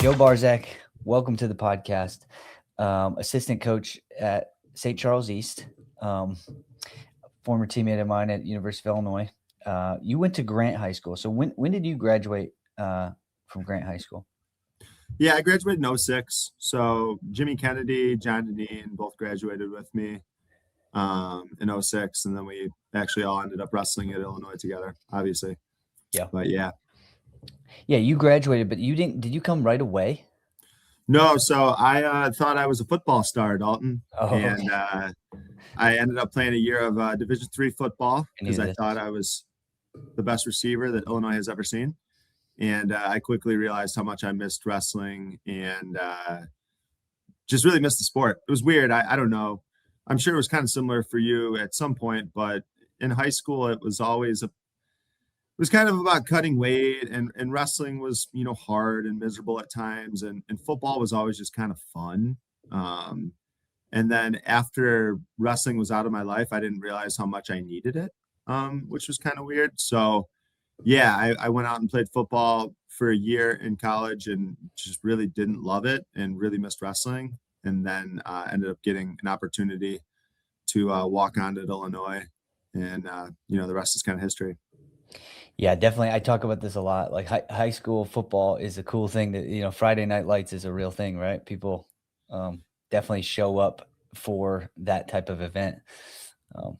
Joe Barczak, welcome to the podcast. Assistant coach at St. Charles East, former teammate of mine at University of Illinois. You went to Grant High School. So when did you graduate from Grant High School? Yeah, I graduated in '06. So Jimmy Kennedy, John Deneen both graduated with me in '06. And then we actually all ended up wrestling at Illinois together, obviously. Yeah. But yeah. Yeah, you graduated, but you didn't. Did you come right away? No, so I thought I was a football star, Dalton. Oh, and I ended up playing a year of Division III football because I thought I was the best receiver that Illinois has ever seen. And I quickly realized how much I missed wrestling and just really missed the sport. It was weird. I don't know. I'm sure it was kind of similar for you at some point, but in high school, it was always it was kind of about cutting weight, and wrestling was, hard and miserable at times. And football was always just kind of fun. And then after wrestling was out of my life, I didn't realize how much I needed it, which was kind of weird. So yeah, I went out and played football for a year in college and just really didn't love it and really missed wrestling. And then ended up getting an opportunity to walk on to Illinois. And, the rest is kind of history. Yeah, definitely. I talk about this a lot. Like high school football is a cool thing that, Friday Night Lights is a real thing, right? People definitely show up for that type of event. Yeah.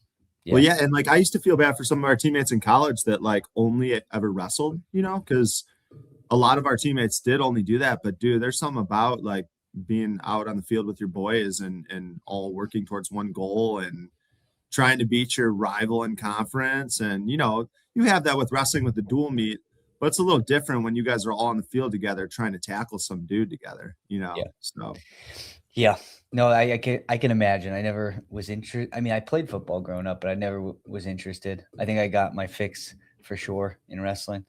Well, yeah. And like, I used to feel bad for some of our teammates in college that like only ever wrestled, because a lot of our teammates did only do that. But dude, there's something about like being out on the field with your boys and all working towards one goal and trying to beat your rival in conference. And, you have that with wrestling with the dual meet, but it's a little different when you guys are all on the field together trying to tackle some dude together, Yeah. So. Yeah, no, I can imagine. I never was interested. I mean, I played football growing up, but I never was interested. I think I got my fix for sure in wrestling.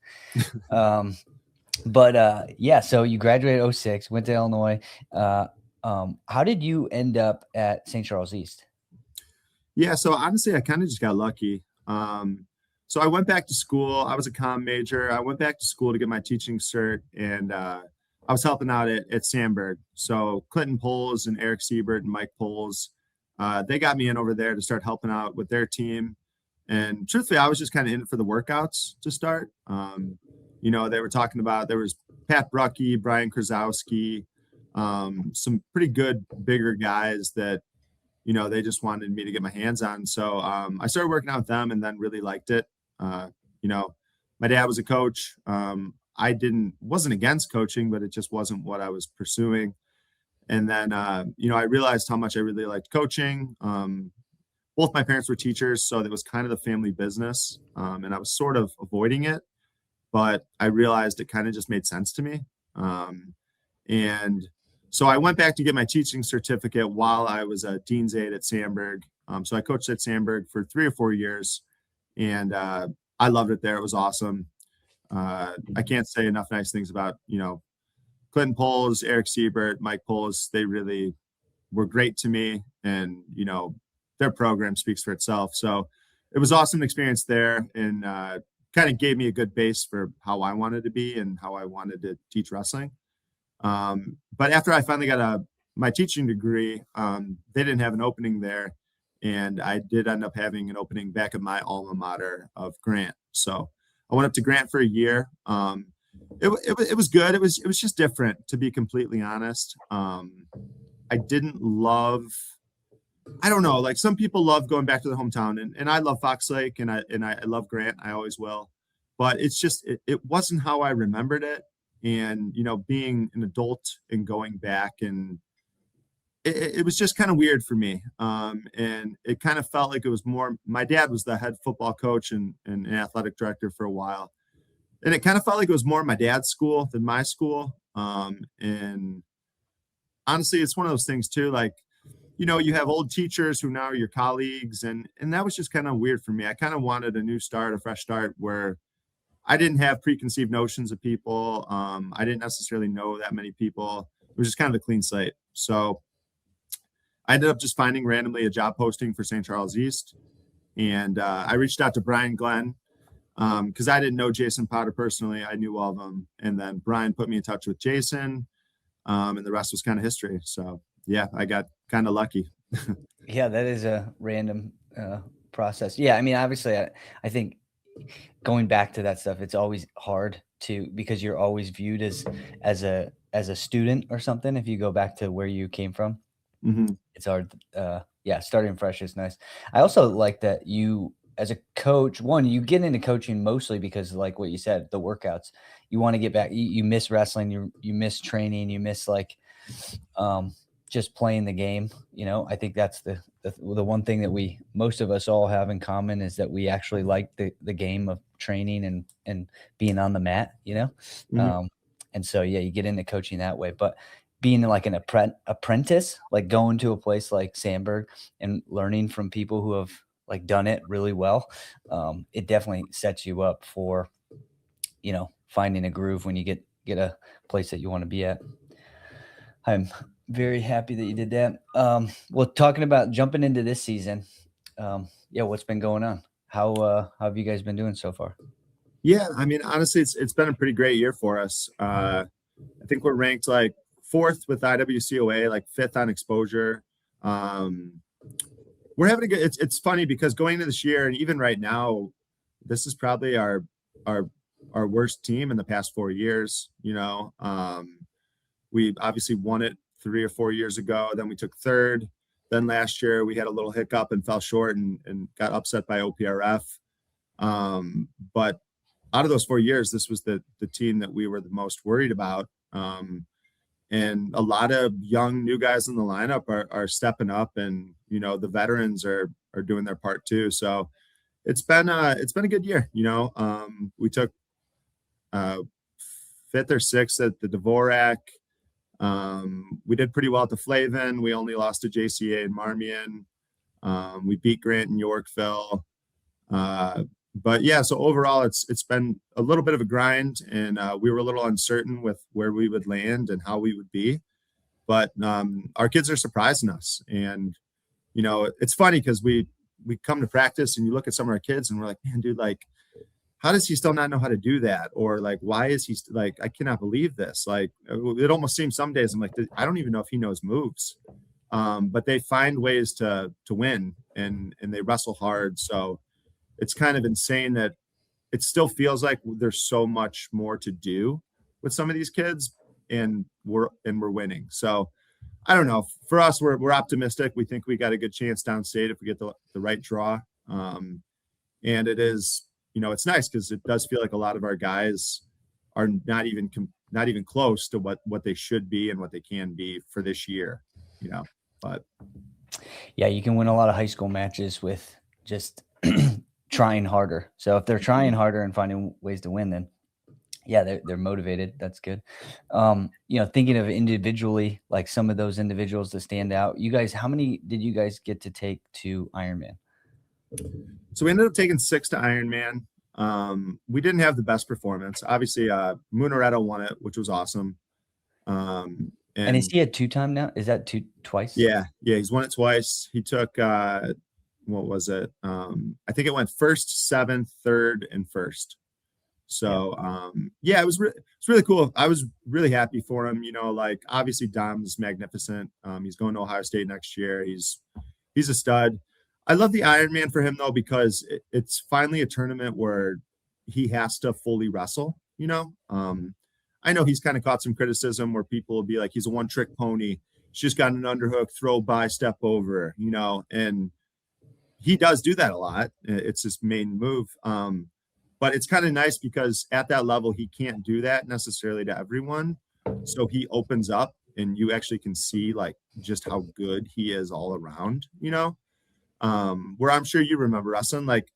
But yeah, so you graduated '06, went to Illinois. How did you end up at St. Charles East? Yeah, so honestly, I kind of just got lucky. So I went back to school. I was a comm major. I went back to school to get my teaching cert, and I was helping out at Sandberg. So Clinton Poles and Eric Siebert and Mike Poles, they got me in over there to start helping out with their team. And truthfully, I was just kind of in it for the workouts to start. They were talking about, there was Pat Brucky, Brian Krasowski, some pretty good bigger guys that, they just wanted me to get my hands on. So I started working out with them and then really liked it. My dad was a coach. I wasn't against coaching, but it just wasn't what I was pursuing. And then, I realized how much I really liked coaching. Both my parents were teachers, so it was kind of the family business. And I was sort of avoiding it, but I realized it kind of just made sense to me. And so I went back to get my teaching certificate while I was a dean's aide at Sandberg. So I coached at Sandberg for 3 or 4 years, and I loved it there. It was awesome. I can't say enough nice things about, Clinton Poles, Eric Siebert, Mike Poles. They really were great to me, and, their program speaks for itself. So it was awesome experience there, and kind of gave me a good base for how I wanted to be and how I wanted to teach wrestling. But after I finally got my teaching degree, they didn't have an opening there. And I did end up having an opening back at my alma mater of Grant. So I went up to Grant for a year. It was good. It was just different, to be completely honest. I didn't love, I don't know, like some people love going back to the hometown, and I love Fox Lake and I love Grant. I always will, but it's just, it wasn't how I remembered it. And, being an adult and going back, and it was just kind of weird for me. And it kind of felt like it was more, my dad was the head football coach and an athletic director for a while. And it kind of felt like it was more my dad's school than my school. And honestly, it's one of those things too, like, you have old teachers who now are your colleagues. And that was just kind of weird for me. I kind of wanted a new start, a fresh start, where I didn't have preconceived notions of people. I didn't necessarily know that many people. It was just kind of a clean slate. So I ended up just finding randomly a job posting for St. Charles East. And I reached out to Brian Glenn because I didn't know Jason Potter personally. I knew all of them. And then Brian put me in touch with Jason. And the rest was kind of history. So yeah, I got kind of lucky. Yeah, that is a random process. Yeah, I mean, obviously, I think going back to that stuff, it's always hard to because you're always viewed as a student or something. If you go back to where you came from, Hmm. it's hard. Yeah, starting fresh is nice. I also like that you, as a coach, one, you get into coaching mostly because, like what you said, the workouts. You want to get back. You miss wrestling. You miss training. You miss like um, just playing the game. I think that's the one thing that most of us all have in common is that we actually like the game of training and being on the mat. Hmm. Um, and so yeah, you get into coaching that way, but being like an apprentice, like going to a place like Sandberg and learning from people who have like done it really well, it definitely sets you up for finding a groove when you get a place that you want to be at. I'm very happy that you did that. Well, talking about jumping into this season, yeah, what's been going on? How have you guys been doing so far? Yeah, I mean, honestly, it's been a pretty great year for us. I think we're ranked like fourth with IWCOA, like fifth on exposure. Um, we're having a good. It's funny because going into this year and even right now, this is probably our our worst team in the past 4 years. We obviously won it 3 or 4 years ago. Then we took third. Then last year we had a little hiccup and fell short and got upset by OPRF. But out of those 4 years, this was the team that we were the most worried about. And a lot of young new guys in the lineup are stepping up, and the veterans are doing their part too. So it's been a good year. We took uh, fifth or sixth at the Dvorak. We did pretty well at the Flavin. We only lost to JCA and Marmion. We beat Grant and Yorkville. But yeah, so overall, it's been a little bit of a grind, and we were a little uncertain with where we would land and how we would be. But our kids are surprising us, and it's funny because we come to practice and you look at some of our kids and we're like, man, dude, like, how does he still not know how to do that? Or like, why is he like, I cannot believe this. Like, it almost seems some days I'm like, I don't even know if he knows moves. But they find ways to win, and they wrestle hard. So it's kind of insane that it still feels like there's so much more to do with some of these kids, and we're winning. So I don't know. For us, we're optimistic. We think we got a good chance downstate if we get the right draw. And it is, it's nice because it does feel like a lot of our guys are not even close to what they should be and what they can be for this year. But Yeah, you can win a lot of high school matches with just trying harder. So if they're trying harder and finding ways to win, then yeah, they're motivated. That's good. Thinking of individually, like some of those individuals that stand out. You guys, how many did you guys get to take to Ironman? so we ended up taking six to Ironman. We didn't have the best performance. Obviously, Munaretto won it, which was awesome. And is And he a two-time now? Is that twice? yeah, he's won it twice. He took what was it? I think it went first, seventh, third, and first. So yeah, it's really cool. I was really happy for him. Like obviously Dom's magnificent. He's going to Ohio State next year. He's a stud. I love the Ironman for him though because it's finally a tournament where he has to fully wrestle. I know he's kind of caught some criticism where people will be like, he's a one-trick pony. He's just got an underhook, throw by, step over. And he does do that a lot. It's his main move. But it's kind of nice because at that level, he can't do that necessarily to everyone. So he opens up and you actually can see like just how good he is all around, where I'm sure you remember wrestling. Like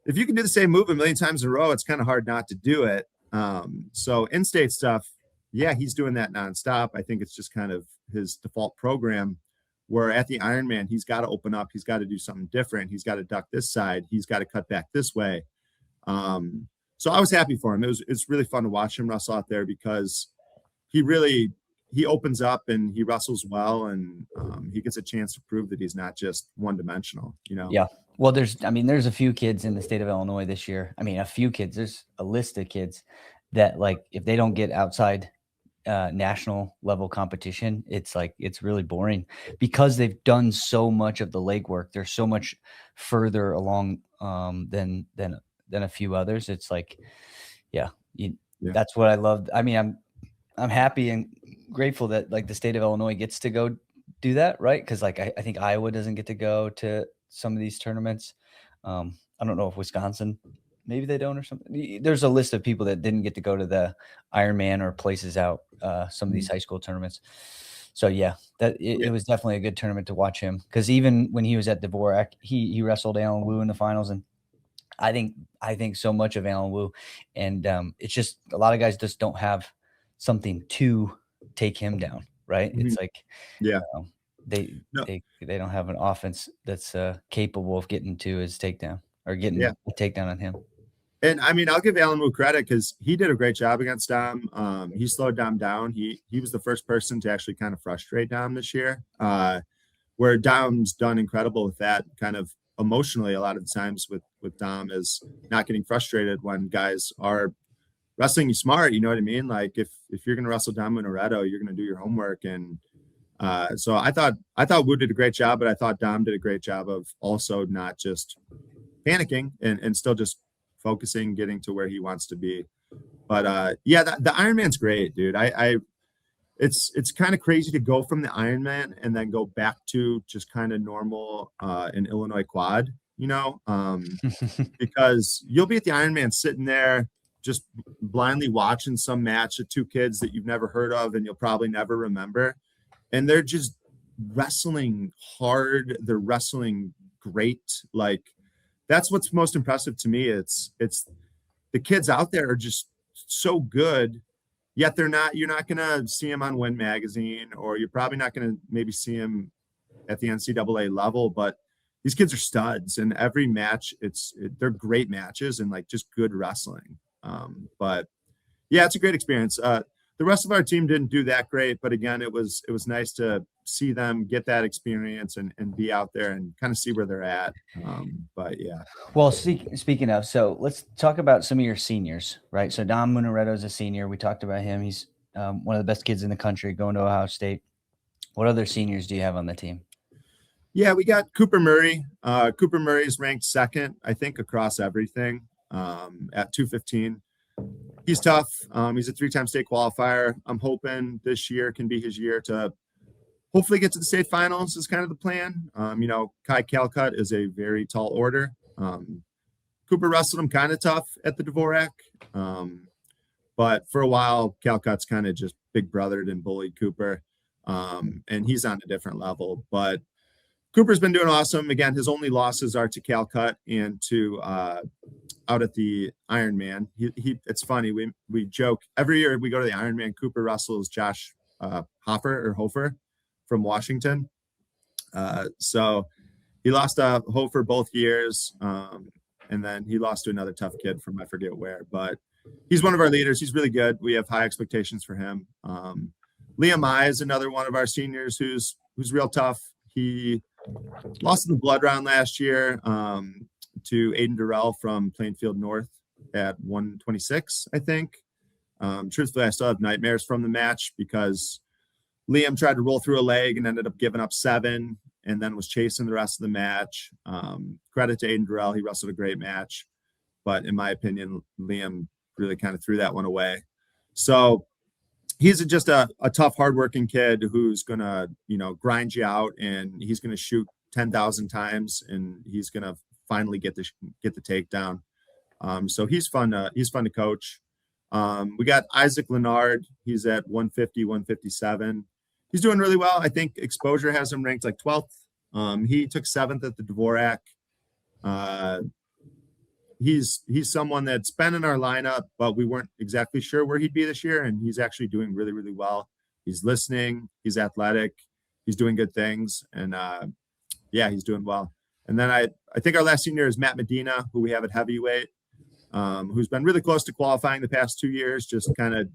if you can do the same move a million times in a row, it's kind of hard not to do it. So in-state stuff, yeah, he's doing that nonstop. I think it's just kind of his default program where at the Ironman, he's got to open up. He's got to do something different. He's got to duck this side. He's got to cut back this way. So I was happy for him. It's really fun to watch him wrestle out there because he opens up and he wrestles well, and he gets a chance to prove that he's not just one dimensional. Yeah. Well, there's a few kids in the state of Illinois this year. I mean, a few kids. There's a list of kids that like if they don't get outside national level competition, it's like it's really boring because they've done so much of the legwork. They're so much further along than a few others. It's like, yeah, Yeah. that's what I love. I mean, I'm happy and grateful that like the state of Illinois gets to go do that, right? Because like I think Iowa doesn't get to go to some of these tournaments. I don't know if Wisconsin, maybe they don't or something. There's a list of people that didn't get to go to the Ironman or places out some of these Mhm. high school tournaments. So yeah, Yeah. it was definitely a good tournament to watch him because even when he was at Dvorak, he wrestled Alan Wu in the finals, and I think so much of Alan Wu, and it's just a lot of guys just don't have something to take him down, right? Mhm. It's like Yeah. um, they No. they don't have an offense that's capable of getting to his takedown or Yeah. getting a takedown on him. And I mean, I'll give Alan Wu credit because he did a great job against Dom. He slowed Dom down. He was the first person to actually kind of frustrate Dom this year. Where Dom's done incredible with that kind of emotionally a lot of the times with Dom is not getting frustrated when guys are wrestling you smart. You know what I mean? Like if you're gonna wrestle Dom Minoretto, you're gonna do your homework. And so I thought Wu did a great job, but I thought Dom did a great job of also not just panicking and still just focusing, getting to where he wants to be. But yeah, the Ironman's great, dude. I it's kind of crazy to go from the Ironman and then go back to just kind of normal in Illinois quad, because you'll be at the Ironman sitting there just blindly watching some match of two kids that you've never heard of and you'll probably never remember. And they're just wrestling hard. They're wrestling great. Like that's what's most impressive to me. It's the kids out there are just so good, yet you're not going to see them on Win Magazine, or you're probably not going to maybe see them at the NCAA level, but these kids are studs, and every match they're great matches and like just good wrestling. But yeah, it's a great experience. The rest of our team didn't do that great, but again, it was nice to see them get that experience and be out there and kind of see where they're at. But yeah. Well, speaking of, so let's talk about some of your seniors, right? So Dom Munaretto is a senior. We talked about him. He's one of the best kids in the country, going to Ohio State. What other seniors do you have on the team? Yeah, we got Cooper Murray. Cooper Murray is ranked second, I think, across everything at 215. He's tough. He's a three-time state qualifier. I'm hoping this year can be his year to hopefully get to the state finals is kind of the plan. Kai Calcutt is a very tall order. Cooper wrestled him kind of tough at the Dvorak. But for a while, Calcutt's kind of just big brothered and bullied Cooper. And he's on a different level. But Cooper's been doing awesome. Again, his only losses are to Calcutt and to out at the Ironman. It's funny. We joke every year we go to the Ironman. Cooper wrestles Josh Hofer from Washington. So he lost to Hofer both years, and then he lost to another tough kid from I forget where. But he's one of our leaders. He's really good. We have high expectations for him. Liam I is another one of our seniors who's real tough. He lost in the blood round last year to Aiden Durrell from Plainfield North at 126, I think. Truthfully, I still have nightmares from the match because Liam tried to roll through a leg and ended up giving up 7 and then was chasing the rest of the match. Credit to Aiden Durrell. He wrestled a great match. But in my opinion, Liam really kind of threw that one away. So he's just a tough, hardworking kid who's going to, grind you out, and he's going to shoot 10,000 times, and he's going to finally get the takedown. So he's fun to coach. We got Isaac Leonard. He's at 150, 157. He's doing really well. I think Exposure has him ranked like 12th. He took 7th at the Dvorak. He's someone that's been in our lineup, but we weren't exactly sure where he'd be this year, and he's actually doing really, really well. He's listening. He's athletic. He's doing good things, and yeah, he's doing well. And then I think our last senior is Matt Medina, who we have at heavyweight, who's been really close to qualifying the past 2 years. Just kind of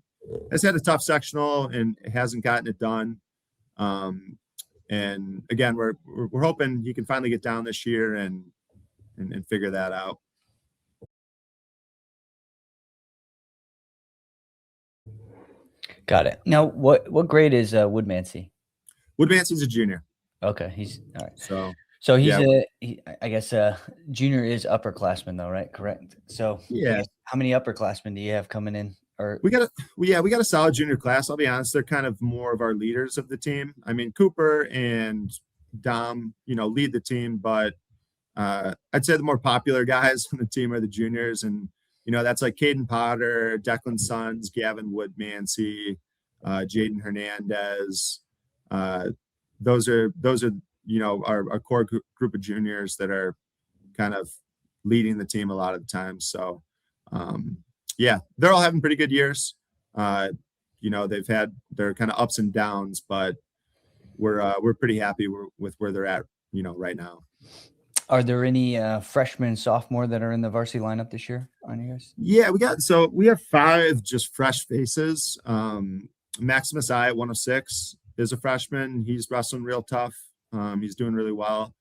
has had a tough sectional and hasn't gotten it done. And again, we're hoping he can finally get down this year and figure that out. Got it. Now, what grade is Woodmansey? Woodmansey's a junior. Okay, he's all right. So So he's yeah, I guess junior is upperclassman though, right? Correct. So I yeah, guess how many upperclassmen do you have coming in? Or we got a solid junior class. I'll be honest, they're kind of more of our leaders of the team. I mean, Cooper and Dom, lead the team, but I'd say the more popular guys on the team are the juniors, and that's like Caden Potter, Declan Sons, Gavin Woodmansey, Jaden Hernandez. Uh, those are our core group of juniors that are kind of leading the team a lot of the time. So yeah, they're all having pretty good years. They've had their kind of ups and downs, but we're pretty happy with where they're at, right now. are there any freshmen and sophomore that are in the varsity lineup this year on you guys? Yeah, we have 5 just fresh faces. Maximus I at 106 is a freshman. He's wrestling real tough. He's doing really well.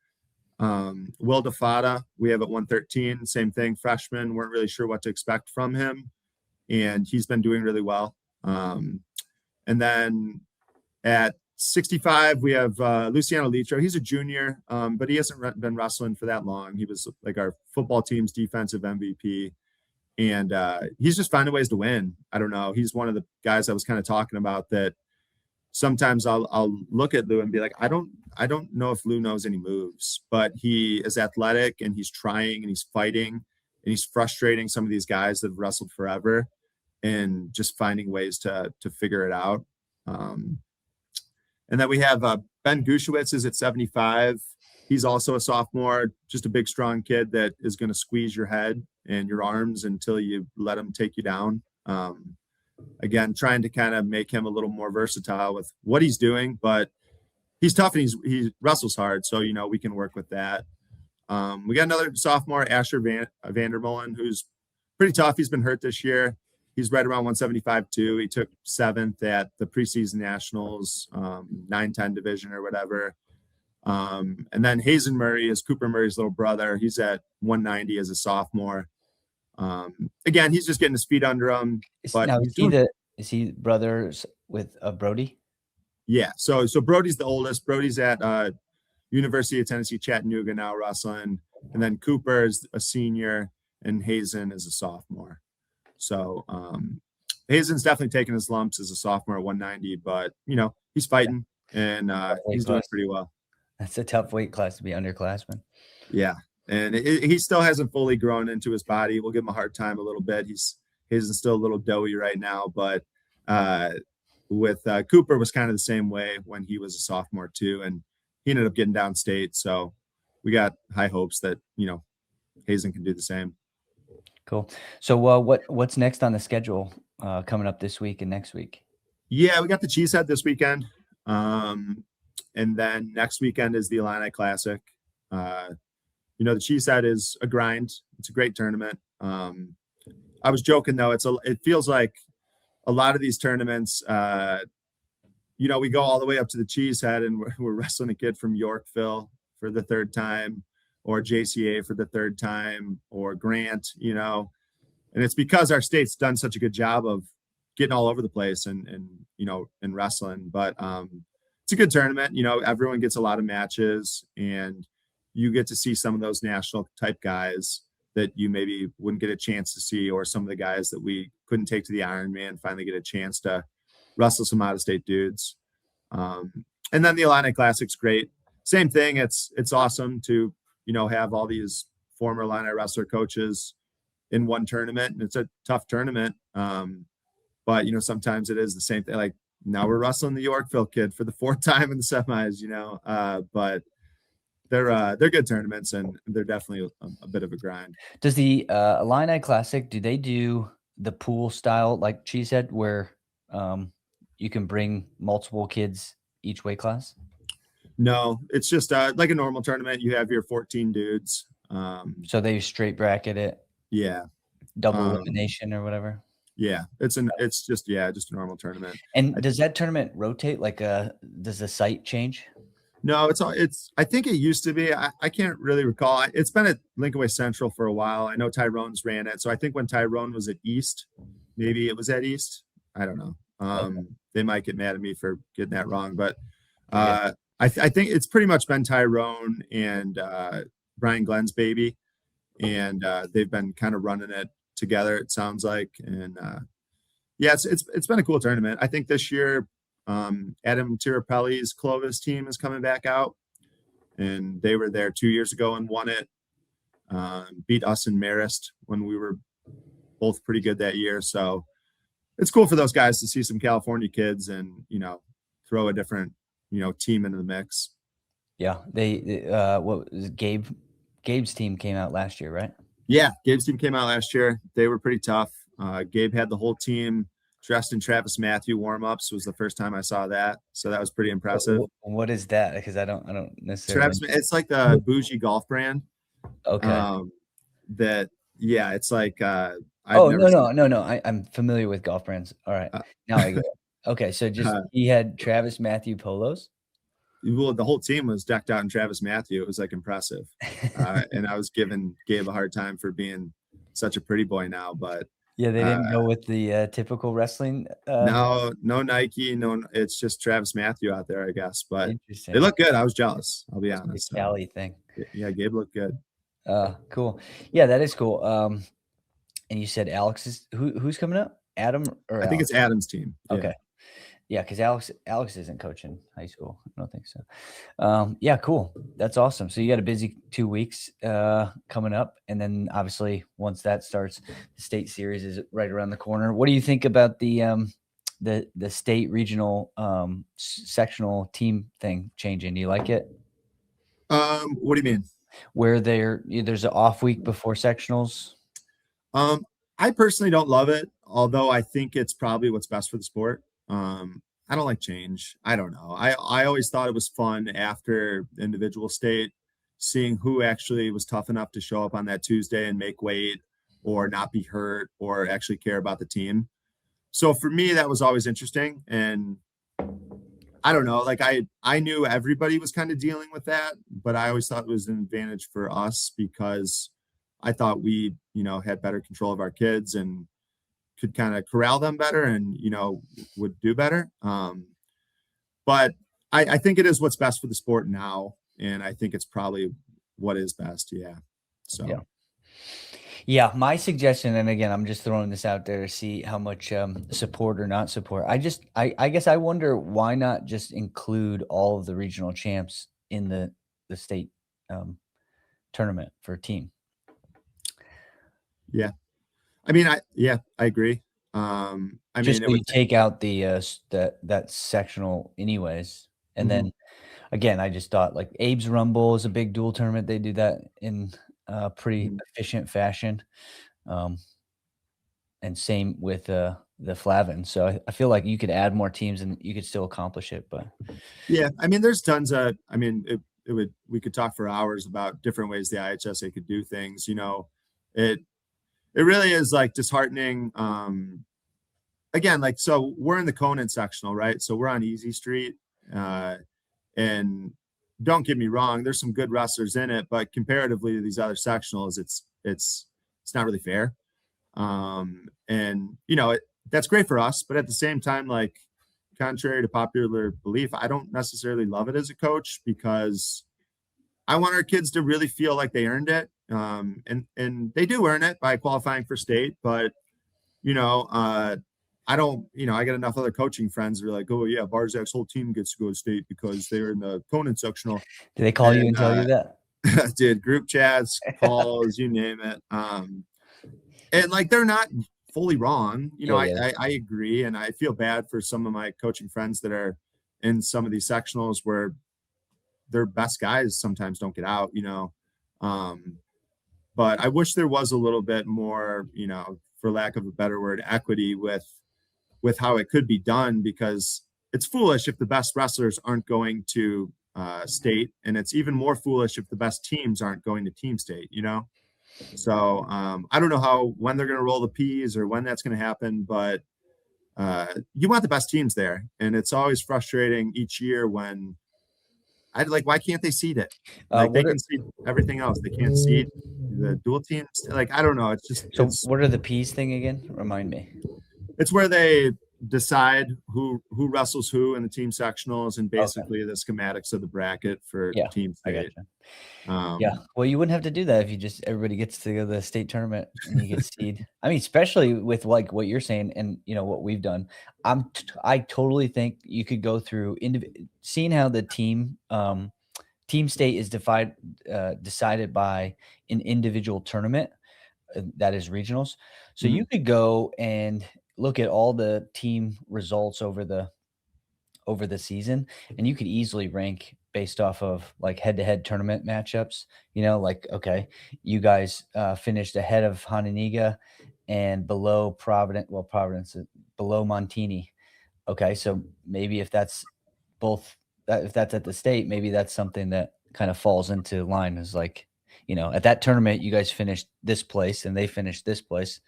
Will DeFada, we have at 113, same thing, freshman. Weren't really sure what to expect from him, and he's been doing really well. And then at 65, we have Luciano Litro. He's a junior, but he hasn't been wrestling for that long. He was like our football team's defensive MVP, and he's just finding ways to win. I don't know. He's one of the guys I was kind of talking about that sometimes I'll look at Lou and be like, I don't know if Lou knows any moves, but he is athletic and he's trying and he's fighting and he's frustrating some of these guys that have wrestled forever and just finding ways to figure it out. And then we have Ben Gushewitz is at 75. He's also a sophomore, just a big, strong kid that is going to squeeze your head and your arms until you let him take you down. Again, trying to kind of make him a little more versatile with what he's doing, but he's tough and he wrestles hard. So, we can work with that. We got another sophomore, Asher Vandermolen, who's pretty tough. He's been hurt this year. He's right around 175 too. He took 7th at the preseason nationals, 9-10 division or whatever. And then Hazen Murray is Cooper Murray's little brother. He's at 190 as a sophomore. Again, he's just getting his feet under him. But Now is he brothers with Brody? Yeah. So Brody's the oldest. Brody's at University of Tennessee Chattanooga now wrestling, and then Cooper is a senior, and Hazen is a sophomore. So Hazen's definitely taking his lumps as a sophomore at 190, but he's fighting and he's doing pretty well. That's a tough weight class to be underclassman. Yeah, and he still hasn't fully grown into his body. We'll give him a hard time a little bit. Hazen's still a little doughy right now, but with Cooper was kind of the same way when he was a sophomore too, and he ended up getting downstate. So we got high hopes that Hazen can do the same. Cool. So what's next on the schedule coming up this week and next week? Yeah, we got the Cheesehead this weekend. And then next weekend is the Illini Classic. The Cheesehead is a grind. It's a great tournament. I was joking though. It feels like a lot of these tournaments, we go all the way up to the Cheesehead and we're wrestling a kid from Yorkville for the 3rd time, or JCA for the 3rd time, or Grant, and it's because our state's done such a good job of getting all over the place and wrestling. But it's a good tournament. Everyone gets a lot of matches, and you get to see some of those national type guys that you maybe wouldn't get a chance to see, or some of the guys that we couldn't take to the Ironman finally get a chance to wrestle some out-of-state dudes. And then the Illini Classic's great. Same thing. It's awesome to have all these former Illini wrestler coaches in one tournament, and it's a tough tournament. But sometimes it is the same thing. Like now we're wrestling the Yorkville kid for the 4th time in the semis. But they're good tournaments, and they're definitely a bit of a grind. Does the Illini Classic, do they do the pool style like Cheesehead, where you can bring multiple kids each weight class? No, it's just like a normal tournament. You have your 14 dudes. So they straight bracket it. Yeah. Double elimination or whatever. Yeah, it's just a normal tournament. And does that tournament rotate? Like, does the site change? No, I think it used to be. I can't really recall. It's been at Lincoln Way Central for a while. I know Tyrone's ran it. So I think when Tyrone was at East, maybe it was at East. I don't know. Okay. They might get mad at me for getting that wrong, but You're good. I think it's pretty much been Tyrone and Brian Glenn's baby, and they've been kind of running it together. It sounds like, and yeah, it's been a cool tournament. I think this year, Adam Tirapelli's Clovis team is coming back out, and they were there 2 years ago and won it. Beat us in Marist when we were both pretty good that year. So it's cool for those guys to see some California kids and, throw a different, team into the mix. Yeah. What was it? Gabe's team came out last year, right? Yeah. Gabe's team came out last year. They were pretty tough. Gabe had the whole team dressed in Travis Matthew warm-ups. Was the first time I saw that. So that was pretty impressive. What is that? Because I don't necessarily. It's like the bougie golf brand. Okay. It's like Oh, no. I'm familiar with golf brands. All right. Uh, Now I get it. Okay. So he had Travis Matthew polos. Well, the whole team was decked out in Travis Matthew. It was like impressive. And I was giving Gabe a hard time for being such a pretty boy now, but Yeah, they didn't go with the typical wrestling. no Nike, no, it's just Travis Matthew out there, I guess. But Interesting. they look good. I was jealous. I'll be honest. The Cali thing. Yeah, Gabe looked good. Cool. Yeah, that is cool. And you said Alex is who's coming up? Adam or I think Alex? it's Adam's team. Yeah. Okay. Yeah, because Alex isn't coaching high school. I don't think so. Yeah, cool. That's awesome. So you got a busy 2 weeks coming up, and then obviously once that starts, the state series is right around the corner. What do you think about the state regional sectional team thing changing? Do you like it? What do you mean? Where there's an off week before sectionals? I personally don't love it, although I think it's probably what's best for the sport. I don't like change. I don't know. I always thought it was fun after individual state, seeing who actually was tough enough to show up on that Tuesday and make weight or not be hurt or actually care about the team. So for me, that was always interesting. And I don't know, like I knew everybody was kind of dealing with that, but I always thought it was an advantage for us because I thought we, had better control of our kids and could kind of corral them better and, would do better. But I think it is what's best for the sport now. And I think it's probably what is best. Yeah. So. Yeah. Yeah, my suggestion, and again, I'm just throwing this out there to see how much support or not support. I guess I wonder why not just include all of the regional champs in the state tournament for a team. Yeah, I mean, I agree. I just mean, so you take out that sectional anyways, and then again, I just thought like Abe's Rumble is a big dual tournament. They do that in pretty efficient fashion. And same with the Flavin. So I feel like you could add more teams and you could still accomplish it. But yeah, I mean, there's tons of, I mean, we could talk for hours about different ways the IHSA could do things. It really is like disheartening. Again, like, so we're in the Conan sectional, right? So we're on Easy Street, and don't get me wrong, there's some good wrestlers in it, but comparatively to these other sectionals, it's not really fair. And that's great for us, but at the same time, like, contrary to popular belief, I don't necessarily love it as a coach because I want our kids to really feel like they earned it. And they do earn it by qualifying for state, but I don't, I got enough other coaching friends that are like, oh yeah, Barczak's whole team gets to go to state because they're in the Conan sectional. Do they call you and tell you that? Did group chats, calls, you name it. And like, they're not fully wrong. I agree. And I feel bad for some of my coaching friends that are in some of these sectionals where their best guys sometimes don't get out, but I wish there was a little bit more, for lack of a better word, equity with how it could be done, because it's foolish if the best wrestlers aren't going to state, and it's even more foolish if the best teams aren't going to team state, So I don't know when they're going to roll the P's or when that's going to happen, but you want the best teams there. And it's always frustrating each year when why can't they seed it? Like, they can seed everything else. They can't seed the dual teams. Like, I don't know. It's just. So what are the P's thing again? Remind me. It's where they decide who wrestles who in the team sectionals and basically the schematics of the bracket for Yeah, team I state. gotcha. Yeah. Well, you wouldn't have to do that if you just everybody gets to go to the state tournament and you get seed. I mean, especially with like what you're saying and what we've done. I totally think you could go through seeing how the team state is decided by an individual tournament that is regionals. So you could go and look at all the team results over the season, and you could easily rank based off of like head-to-head tournament matchups. Like, okay, you guys finished ahead of Hananiga and below Providence. Well, Providence is below Montini. Okay, so maybe if that's if that's at the state, maybe that's something that kind of falls into line is like, at that tournament, you guys finished this place and they finished this place.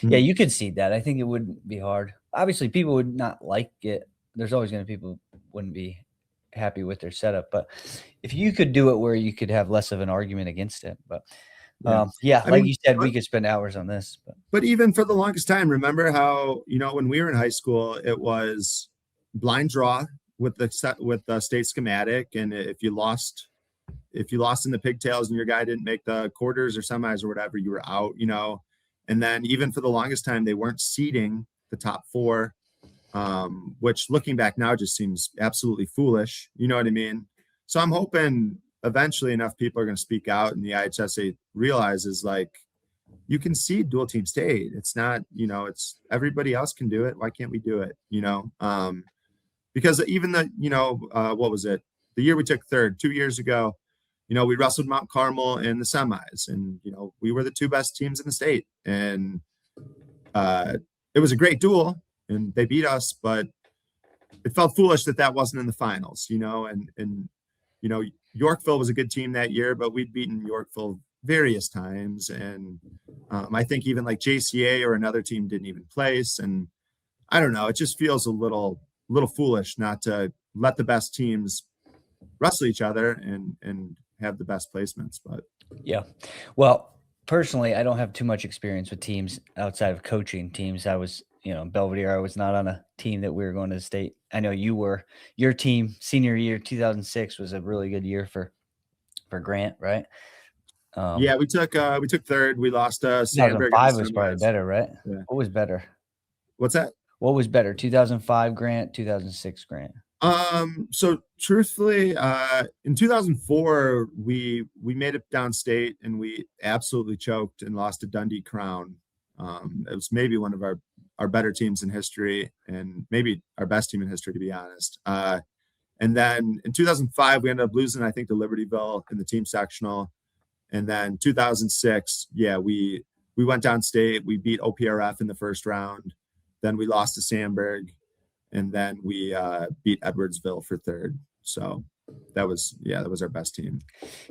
Yeah, you could see that. I think it wouldn't be hard. Obviously, people would not like it. There's always going to be people who wouldn't be happy with their setup. But if you could do it where you could have less of an argument against it. But I like mean, you said, we could spend hours on this. But even for the longest time, remember how, when we were in high school, it was blind draw with the state schematic. And if you lost in the pigtails and your guy didn't make the quarters or semis or whatever, you were out, And then even for the longest time, they weren't seeding the top four, which looking back now just seems absolutely foolish. You know what I mean? So I'm hoping eventually enough people are going to speak out and the IHSA realizes like, you can seed dual team state. It's not, it's everybody else can do it. Why can't we do it? Because even what was it? The year we took third 2 years ago, we wrestled Mount Carmel in the semis and, we were the two best teams in the state and it was a great duel and they beat us, but it felt foolish that wasn't in the finals, and Yorkville was a good team that year, but we'd beaten Yorkville various times. And I think even like JCA or another team didn't even place. And I don't know, it just feels a little foolish not to let the best teams wrestle each other and have the best placements. But yeah, well, personally, I don't have too much experience with teams outside of coaching teams. I was, Belvedere, I was not on a team that we were going to the state. I know you were. Your team, senior year, 2006 was a really good year for Grant, right? Yeah, we took third. We lost Sandberg. 2005 was probably better, right? Yeah. What was better? What's that? What was better? 2005 Grant, 2006 Grant. So truthfully, in 2004, we made it downstate and we absolutely choked and lost to Dundee Crown. It was maybe one of our better teams in history and maybe our best team in history, to be honest. And then in 2005, we ended up losing, I think, to Libertyville in the team sectional. And then 2006, yeah, we went downstate. We beat OPRF in the first round. Then we lost to Sandberg. And then we beat Edwardsville for third. So that was our best team.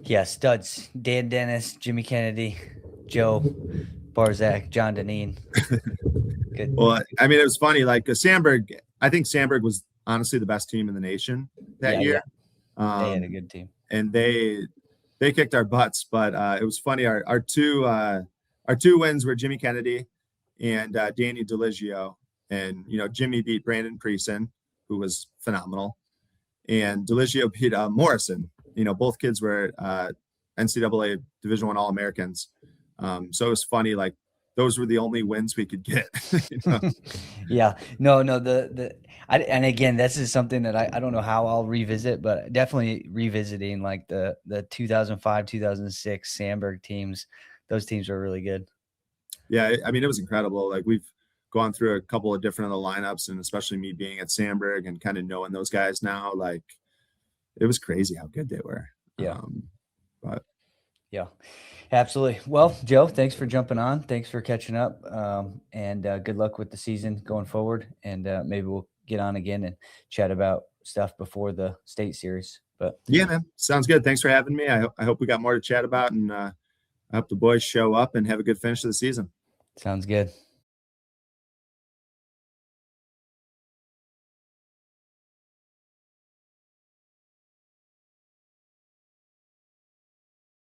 Yeah, studs. Dan Dennis, Jimmy Kennedy, Joe Barczak, John Deneen. Good. Well, I mean, it was funny. Like I think Sandberg was honestly the best team in the nation that year. Yeah. They had a good team. And they kicked our butts, but it was funny. Our two wins were Jimmy Kennedy and Danny DeLigio. And, Jimmy beat Brandon Preeson, who was phenomenal. And DeLigio beat Morrison. Both kids were NCAA Division I All-Americans. So it was funny, like, those were the only wins we could get. Yeah. No, and again, this is something that I don't know how I'll revisit, but definitely revisiting like the 2005, 2006 Sandberg teams. Those teams were really good. Yeah. I mean, it was incredible. Like we've gone through a couple of different of the lineups and especially me being at Sandberg and kind of knowing those guys now, like it was crazy how good they were. Yeah. But yeah, absolutely. Well, Joe, thanks for jumping on. Thanks for catching up. And good luck with the season going forward. And maybe we'll get on again and chat about stuff before the state series. But yeah, man, sounds good. Thanks for having me. I hope we got more to chat about and I hope the boys show up and have a good finish of the season. Sounds good.